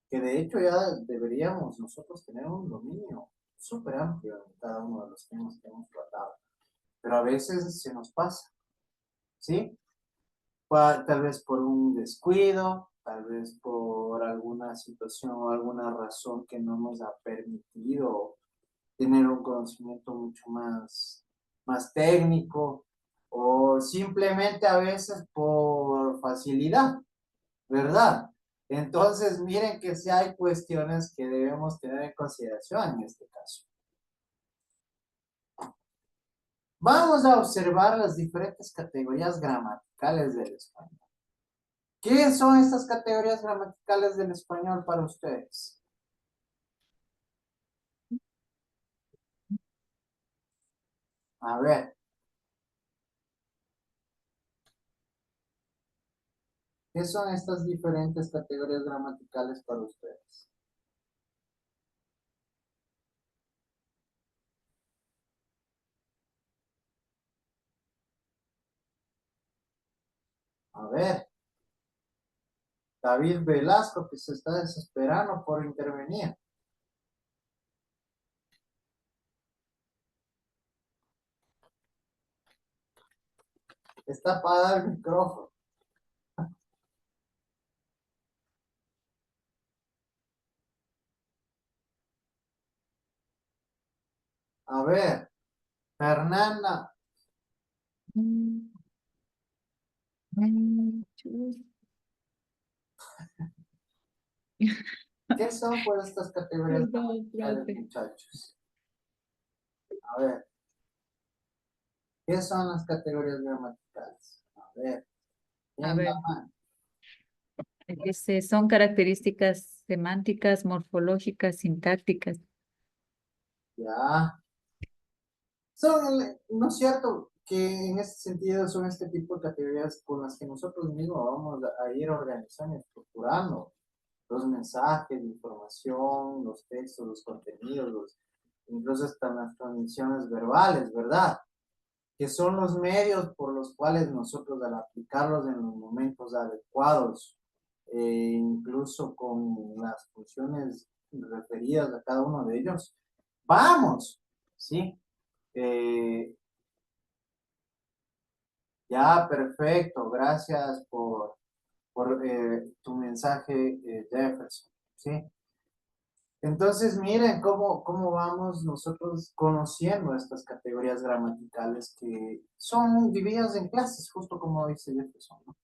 que de hecho ya deberíamos nosotros tener un dominio súper amplio en cada uno de los temas que hemos tratado, pero a veces se nos pasa, ¿sí? Tal vez por un descuido, tal vez por alguna situación o alguna razón que no nos ha permitido tener un conocimiento mucho más técnico, o simplemente a veces por facilidad, ¿verdad? Entonces, miren que sí hay cuestiones que debemos tener en consideración en este caso. Vamos a observar las diferentes categorías gramaticales del español. ¿Qué son estas categorías gramaticales del español para ustedes? A ver. ¿Qué son estas diferentes categorías gramaticales para ustedes? A ver. David Velasco, que se está desesperando por intervenir. Está apagado el micrófono. A ver, Fernanda. ¿Qué son pues estas categorías gramaticales, muchachos? A ver. ¿Qué son las categorías gramaticales? A ver. A ver. Son características semánticas, morfológicas, sintácticas. Ya. ¿No es cierto que en este sentido son este tipo de categorías con las que nosotros mismos vamos a ir organizando y estructurando los mensajes, la información, los textos, los contenidos, incluso hasta las transmisiones verbales, ¿verdad? Que son los medios por los cuales nosotros al aplicarlos en los momentos adecuados, incluso con las funciones referidas a cada uno de ellos, vamos, ¿sí? Ya, perfecto, gracias por tu mensaje, Jefferson, ¿sí? Entonces, miren cómo vamos nosotros conociendo estas categorías gramaticales que son divididas en clases, justo como dice Jefferson, ¿no?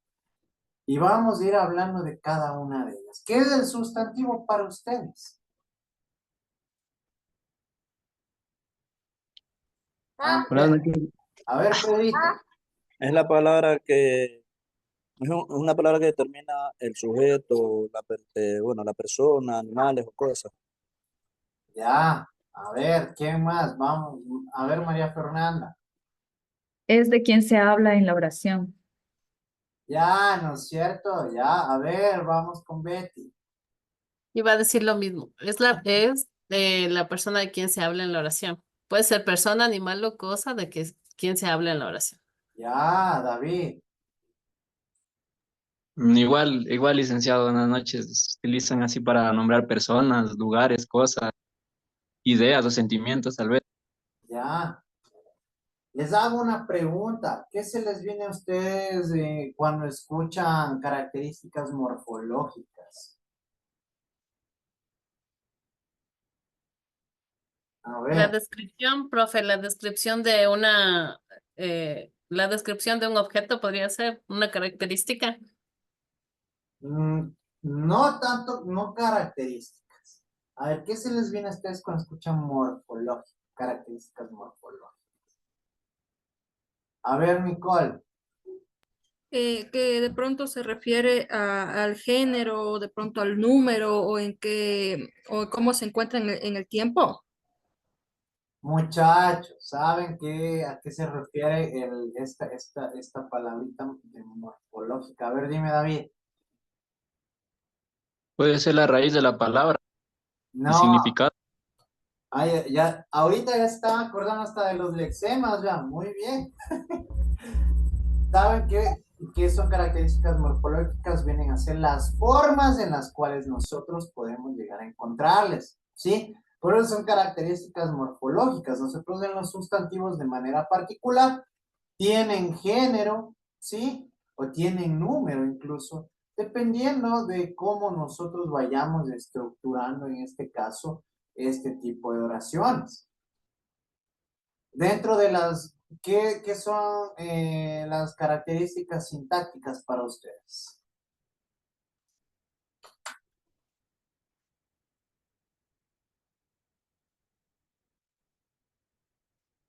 Y vamos a ir hablando de cada una de ellas. ¿Qué es el sustantivo para ustedes? A ver, Pedrito. Es la palabra que, es una palabra que determina el sujeto, bueno, la persona, animales o cosas. Ya, a ver, ¿quién más? Vamos, a ver, María Fernanda. Es de quien se habla en la oración. Ya, ¿no es cierto? Ya, a ver, vamos con Betty. Iba a decir lo mismo. Es la persona de quien se habla en la oración. Puede ser persona, animal o cosa de quien se habla en la oración. Ya, David. Igual, licenciado, buenas noches. Se utilizan así para nombrar personas, lugares, cosas, ideas o sentimientos, tal vez. Ya. Les hago una pregunta. ¿Qué se les viene a ustedes cuando escuchan características morfológicas? A La ver, descripción, profe, la descripción de un objeto podría ser una característica. mm, no tanto, no características. A ver, ¿qué se les viene a ustedes cuando escuchan morfológicas, características morfológicas? A ver, Nicole. Que de pronto se refiere al género, de pronto al número, o cómo se encuentra en el tiempo. Muchachos, ¿saben a qué se refiere esta palabrita de morfológica? A ver, dime, David. Puede ser la raíz de la palabra, el No, significado. ahorita ya estaba acordando hasta de los lexemas, ya, muy bien. ¿Saben qué son características morfológicas? Vienen a ser las formas en las cuales nosotros podemos llegar a encontrarles, ¿sí? Por eso son características morfológicas. Nosotros en los sustantivos de manera particular tienen género, ¿sí? O tienen número incluso, dependiendo de cómo nosotros vayamos estructurando en este caso este tipo de oraciones. Dentro de ¿qué son las características sintácticas para ustedes?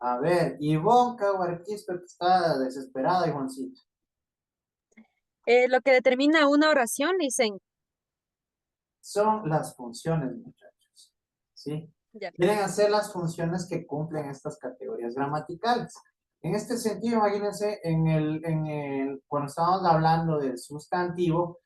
A ver, Ivonne Caguarquispe, que está desesperada, Ivoncito. Lo que determina una oración, dicen. Son las funciones, muchachos, ¿sí? Ya. Quieren hacer las funciones que cumplen estas categorías gramaticales. En este sentido, imagínense, cuando estamos hablando del sustantivo,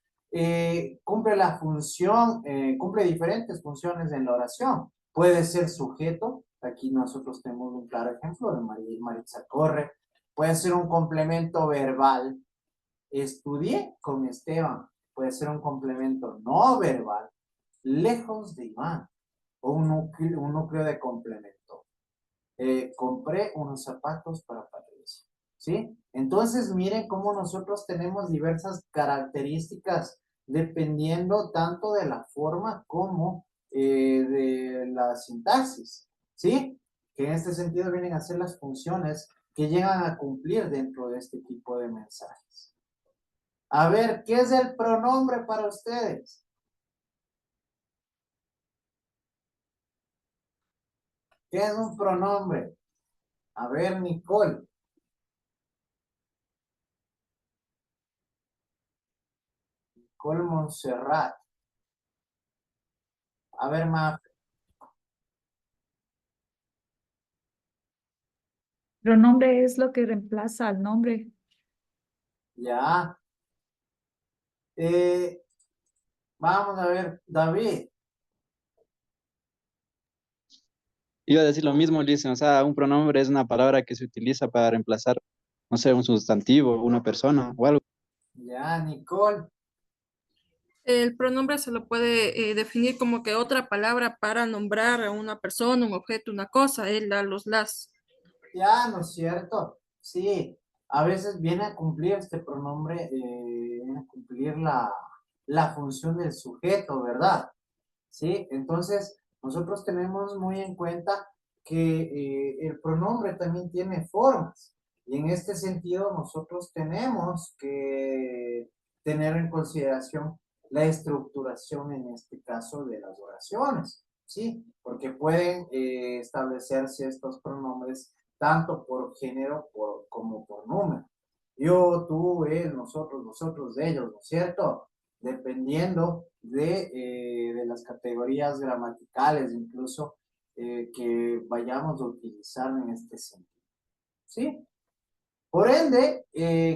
cumple diferentes funciones en la oración. Puede ser sujeto, aquí nosotros tenemos un claro ejemplo de Maritza Corre. Puede ser un complemento verbal. Estudié con Esteban. Puede ser un complemento no verbal. Lejos de Iván. O un núcleo de complemento. Compré unos zapatos para Patricia. ¿Sí? Entonces, miren cómo nosotros tenemos diversas características dependiendo tanto de la forma como de la sintaxis. ¿Sí? Que en este sentido vienen a ser las funciones que llegan a cumplir dentro de este tipo de mensajes. A ver, ¿qué es el pronombre para ustedes? ¿Qué es un pronombre? A ver, Nicole. Nicole Montserrat. A ver, Mafe. Pronombre es lo que reemplaza al nombre. Ya. Vamos a ver, David. Iba a decir lo mismo, Licen, o sea, un pronombre es una palabra que se utiliza para reemplazar, no sé, un sustantivo, una persona o algo. Ya, Nicole. El pronombre se lo puede definir como que otra palabra para nombrar a una persona, un objeto, una cosa, el, la, los, las. Ya, ¿no es cierto? Sí. A veces viene a cumplir este pronombre, viene a cumplir la función del sujeto, ¿verdad? ¿Sí? Entonces, nosotros tenemos muy en cuenta que el pronombre también tiene formas. Y en este sentido, nosotros tenemos que tener en consideración la estructuración, en este caso, de las oraciones. ¿Sí? Porque pueden establecerse estos pronombres tanto por género como por número. Yo, tú, él, nosotros, ellos, ¿no es cierto? Dependiendo de las categorías gramaticales, incluso que vayamos a utilizar en este sentido. ¿Sí? Por ende,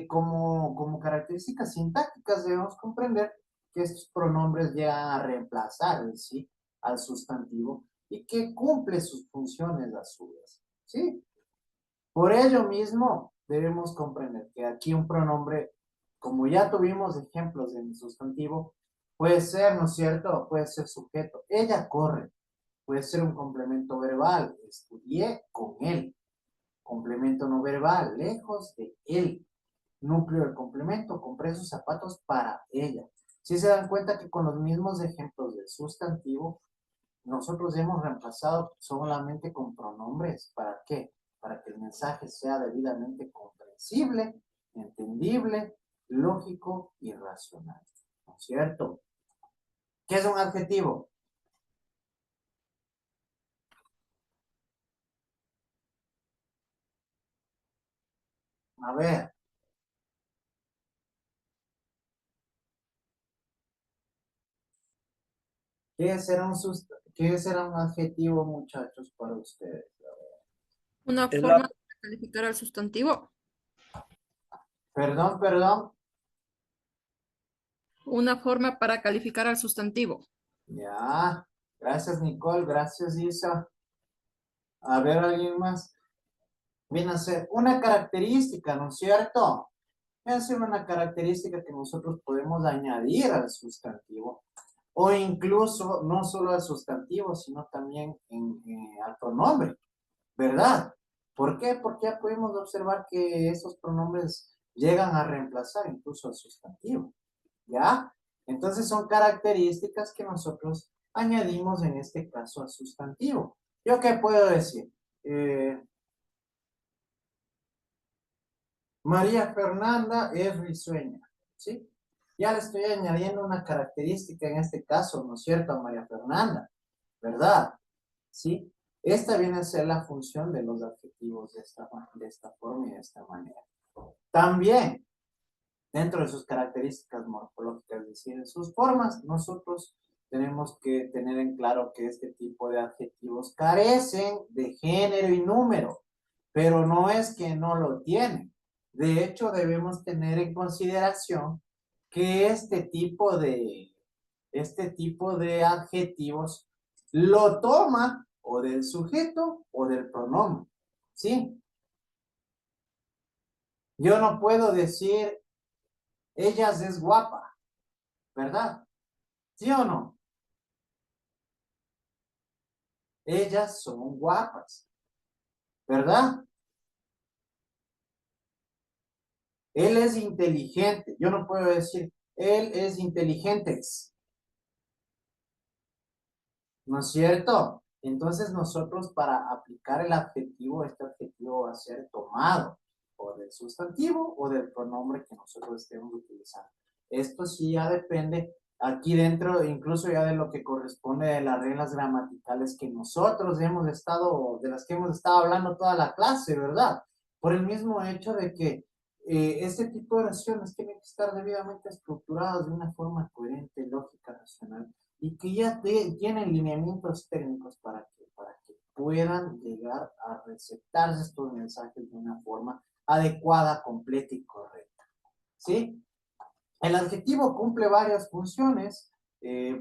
como características sintácticas debemos comprender que estos pronombres llegan a reemplazar en sí al sustantivo y que cumple sus funciones a su vez, ¿sí? Por ello mismo, debemos comprender que aquí un pronombre, como ya tuvimos ejemplos en el sustantivo, puede ser, ¿no es cierto? Puede ser sujeto. Ella corre. Puede ser un complemento verbal. Estudié con él. Complemento no verbal. Lejos de él. Núcleo del complemento. Compré sus zapatos para ella. Si se dan cuenta que con los mismos ejemplos del sustantivo, nosotros hemos reemplazado solamente con pronombres. ¿Para qué? Para que el mensaje sea debidamente comprensible, entendible, lógico y racional. ¿No es cierto? ¿Qué es un adjetivo? A ver. ¿Qué será un adjetivo, muchachos, para ustedes? Una Es forma la, de calificar al sustantivo. Perdón. Una forma para calificar al sustantivo. Ya. Gracias, Nicole. Gracias, Isa. A ver, ¿alguien más? Viene a ser una característica, ¿no es cierto? Viene a ser una característica que nosotros podemos añadir al sustantivo. O incluso, no solo al sustantivo, sino también al pronombre, ¿verdad? ¿Por qué? Porque ya podemos observar que esos pronombres llegan a reemplazar incluso al sustantivo, ¿ya? Entonces son características que nosotros añadimos en este caso al sustantivo. ¿Yo qué puedo decir? María Fernanda es risueña, ¿sí? Ya le estoy añadiendo una característica en este caso, ¿no es cierto? A María Fernanda, ¿verdad? ¿Sí? Esta viene a ser la función de los adjetivos de esta forma y de esta manera. También, dentro de sus características morfológicas, es decir, en sus formas, nosotros tenemos que tener en claro que este tipo de adjetivos carecen de género y número, pero no es que no lo tienen. De hecho, debemos tener en consideración que este tipo de adjetivos lo toma o del sujeto o del pronombre, ¿sí? Yo no puedo decir, ellas es guapa, ¿verdad? ¿Sí o no? Ellas son guapas, ¿verdad? Él es inteligente. Yo no puedo decir, él es inteligente. ¿No es cierto? Entonces nosotros para aplicar el adjetivo, este adjetivo va a ser tomado o del sustantivo o del pronombre que nosotros estemos utilizando. Esto sí ya depende aquí dentro, incluso ya de lo que corresponde de las reglas gramaticales que nosotros hemos estado, de las que hemos estado hablando toda la clase, ¿verdad? Por el mismo hecho de que este tipo de oraciones tienen que estar debidamente estructuradas de una forma coherente, lógica, racional, y que ya tienen lineamientos técnicos para que puedan llegar a receptarse estos mensajes de una forma adecuada, completa y correcta. ¿Sí? El adjetivo cumple varias funciones.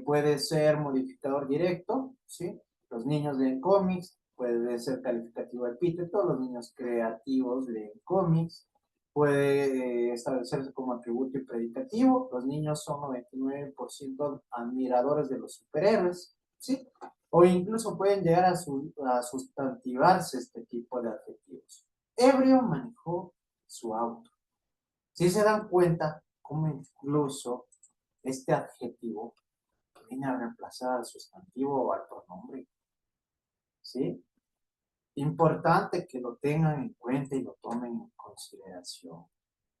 Puede ser modificador directo, ¿sí? Los niños leen cómics. Puede ser calificativo epíteto. Los niños creativos leen cómics. Puede establecerse como atributo y predicativo. Los niños son 99% admiradores de los superhéroes, ¿sí? O incluso pueden llegar a sustantivarse este tipo de adjetivos. Ebrio manejó su auto. Si se dan cuenta, como incluso este adjetivo viene a reemplazar al sustantivo o al pronombre, ¿sí? Importante que lo tengan en cuenta y lo tomen en consideración.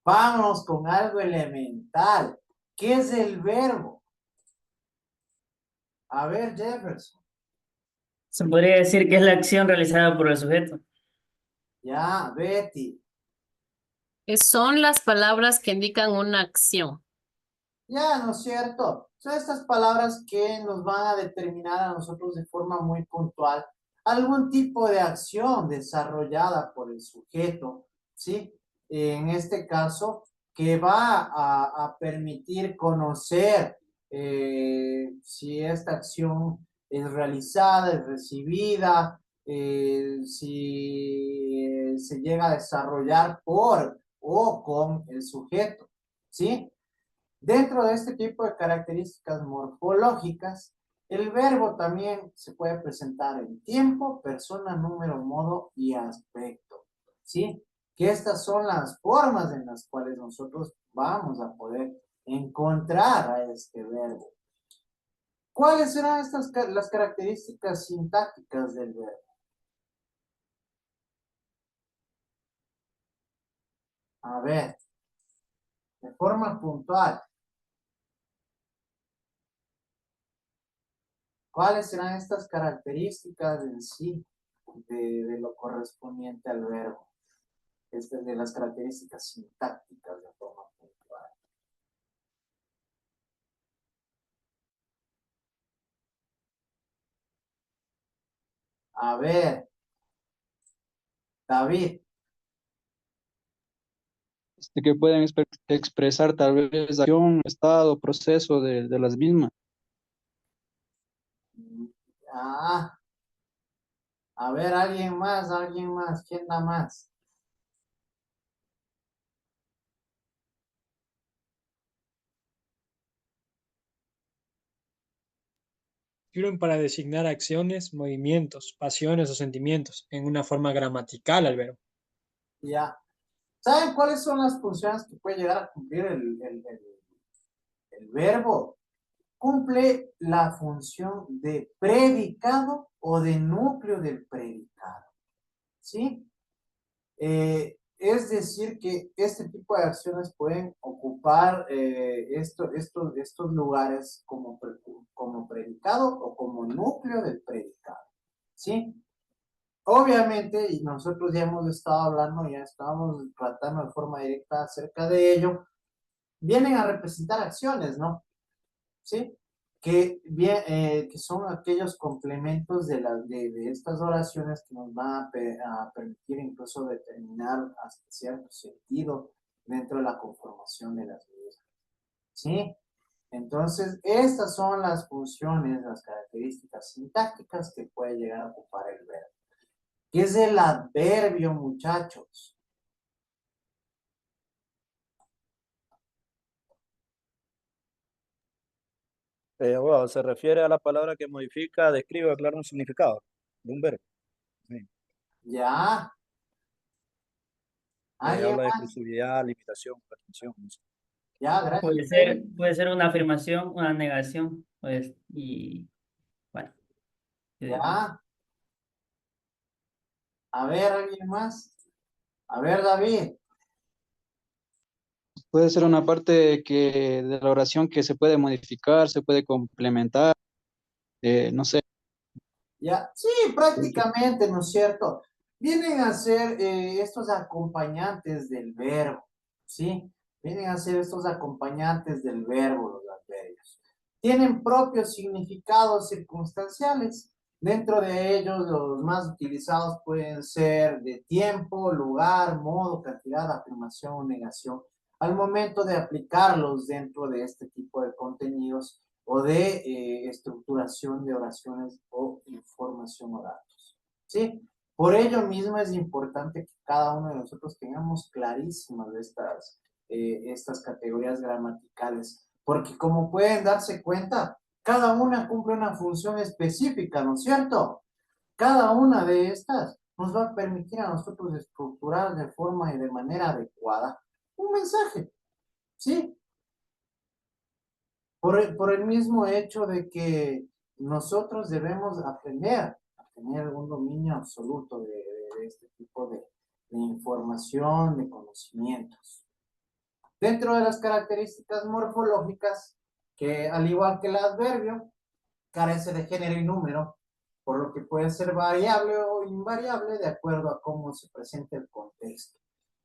Vamos con algo elemental. ¿Qué es el verbo? A ver, Jefferson. Se podría decir que es la acción realizada por el sujeto. Ya, Betty. Son las palabras que indican una acción. Ya, ¿no es cierto? Son estas palabras que nos van a determinar a nosotros de forma muy puntual algún tipo de acción desarrollada por el sujeto, ¿sí? En este caso, que va a permitir conocer si esta acción es realizada, es recibida, si se llega a desarrollar por o con el sujeto, ¿sí? Dentro de este tipo de características morfológicas, el verbo también se puede presentar en tiempo, persona, número, modo y aspecto, ¿sí? Que estas son las formas en las cuales nosotros vamos a poder encontrar a este verbo. ¿Cuáles serán las características sintácticas del verbo? A ver, de forma puntual. ¿Cuáles serán estas características en sí de lo correspondiente al verbo? Estas de las características sintácticas de forma puntual. A ver, David. Que pueden expresar tal vez acción, estado, proceso de las mismas. Ah, a ver, alguien más, ¿quién da más? Sirven para designar acciones, movimientos, pasiones o sentimientos en una forma gramatical al verbo. Ya. ¿Saben cuáles son las funciones que puede llegar a cumplir el verbo? Cumple la función de predicado o de núcleo del predicado, ¿sí? Es decir, que este tipo de acciones pueden ocupar estos lugares como predicado o como núcleo del predicado, ¿sí? Obviamente, y nosotros ya hemos estado hablando, ya estábamos tratando de forma directa acerca de ello, vienen a representar acciones, ¿no? ¿Sí? Que son aquellos complementos de estas oraciones que nos van a permitir incluso determinar hasta cierto sentido dentro de la conformación de las mismas. ¿Sí? Entonces, estas son las funciones, las características sintácticas que puede llegar a ocupar el verbo. ¿Qué es el adverbio, muchachos? Bueno, se refiere a la palabra que modifica, describe, aclara un significado de un verbo. Sí. Ya. ¿Alguien Habla de más? exclusividad, limitación, pretensión. No sé. Ya, gracias. Puede ser una afirmación, una negación, pues, y bueno. Ya. A ver, ¿alguien más? A ver, David. Puede ser una parte de la oración que se puede modificar, se puede complementar, no sé. Ya, sí, prácticamente, ¿no es cierto? Vienen a ser estos acompañantes del verbo, ¿sí? Vienen a ser estos acompañantes del verbo, los adverbios. Tienen propios significados circunstanciales. Dentro de ellos, los más utilizados pueden ser de tiempo, lugar, modo, cantidad, afirmación o negación. Al momento de aplicarlos dentro de este tipo de contenidos, o de estructuración de oraciones o información o datos. ¿Sí? Por ello mismo es importante que cada uno de nosotros tengamos clarísimas estas categorías gramaticales, porque como pueden darse cuenta, cada una cumple una función específica, ¿no es cierto? Cada una de estas nos va a permitir a nosotros estructurar de forma y de manera adecuada un mensaje, ¿sí? Por el mismo hecho de que nosotros debemos aprender a tener un dominio absoluto de este tipo de información, de conocimientos. Dentro de las características morfológicas, que al igual que el adverbio, carece de género y número, por lo que puede ser variable o invariable de acuerdo a cómo se presente el contexto.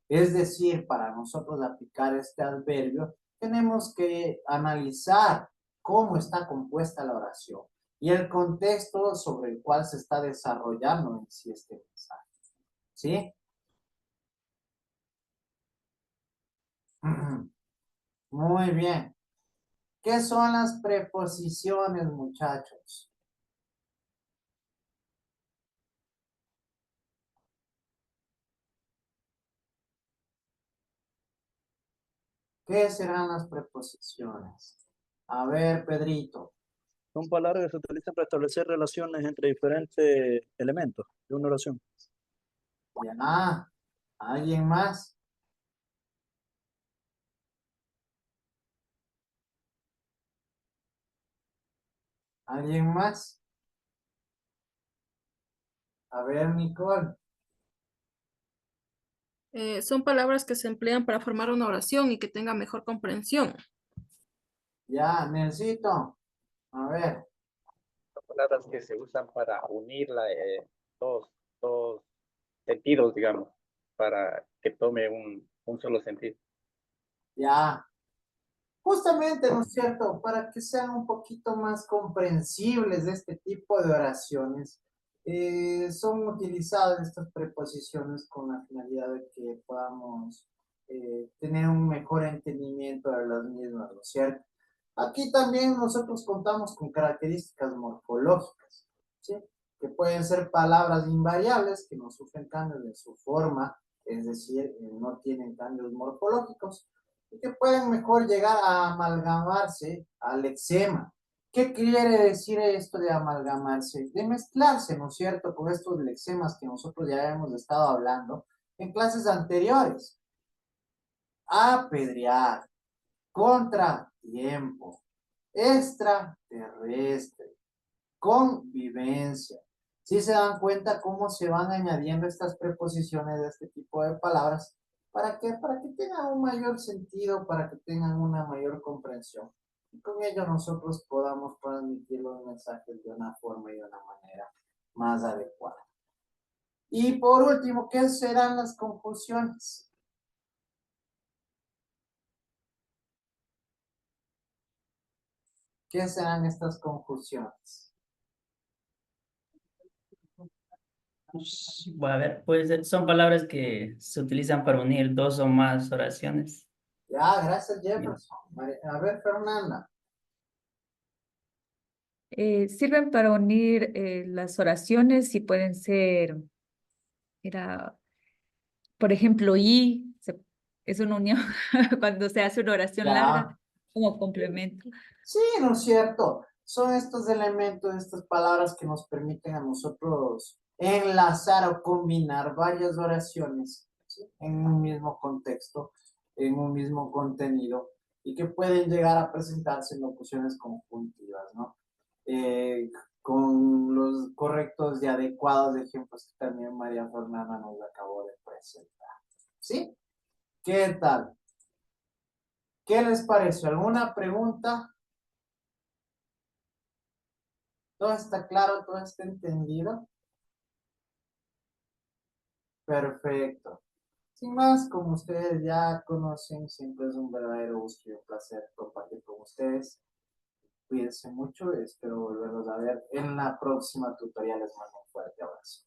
Es decir, para nosotros aplicar este adverbio, tenemos que analizar cómo está compuesta la oración y el contexto sobre el cual se está desarrollando en sí este mensaje. ¿Sí? Muy bien. ¿Qué son las preposiciones, muchachos? ¿Qué serán las preposiciones? A ver, Pedrito. Son palabras que se utilizan para establecer relaciones entre diferentes elementos de una oración. Ya. ¿Alguien más? ¿Alguien más? A ver, Nicole. Son palabras que se emplean para formar una oración y que tenga mejor comprensión. Ya, Nelsito. A ver. Son palabras que se usan para unir dos, dos sentidos, digamos, para que tome un solo sentido. Ya. Justamente, ¿no es cierto? Para que sean un poquito más comprensibles de este tipo de oraciones, son utilizadas estas preposiciones con la finalidad de que podamos tener un mejor entendimiento de las mismas, ¿no es cierto? Aquí también nosotros contamos con características morfológicas, ¿sí? Que pueden ser palabras invariables que no sufren cambios en su forma, es decir, no tienen cambios morfológicos y que pueden mejor llegar a amalgamarse al lexema. ¿Qué quiere decir esto de amalgamarse? De mezclarse, ¿no es cierto?, con estos lexemas que nosotros ya hemos estado hablando en clases anteriores. Apedrear, contratiempo, extraterrestre, convivencia. Si se dan cuenta cómo se van añadiendo estas preposiciones de este tipo de palabras, ¿para qué? Para que tengan un mayor sentido, para que tengan una mayor comprensión. Y con ello nosotros podamos transmitir los mensajes de una forma y de una manera más adecuada. Y por último, ¿qué serán las conjunciones? ¿Qué serán estas conjunciones? Voy a ver, pues son palabras que se utilizan para unir dos o más oraciones. Ya, gracias Jefferson. A ver, Fernanda. Sirven para unir las oraciones y pueden ser, por ejemplo, es una unión cuando se hace una oración Ya. larga como complemento. Sí, ¿no es cierto? Son estos elementos, estas palabras que nos permiten a nosotros enlazar o combinar varias oraciones, ¿sí?, en un mismo contexto, en un mismo contenido, y que pueden llegar a presentarse en locuciones conjuntivas, ¿no? Con los correctos y adecuados ejemplos que también María Fernanda nos acabó de presentar. ¿Sí? ¿Qué tal? ¿Qué les pareció? ¿Alguna pregunta? ¿Todo está claro? ¿Todo está entendido? Perfecto. Sin más, como ustedes ya conocen, siempre es un verdadero gusto y un placer compartir con ustedes. Cuídense mucho y espero volverlos a ver en la próxima tutorial. Les mando un fuerte abrazo.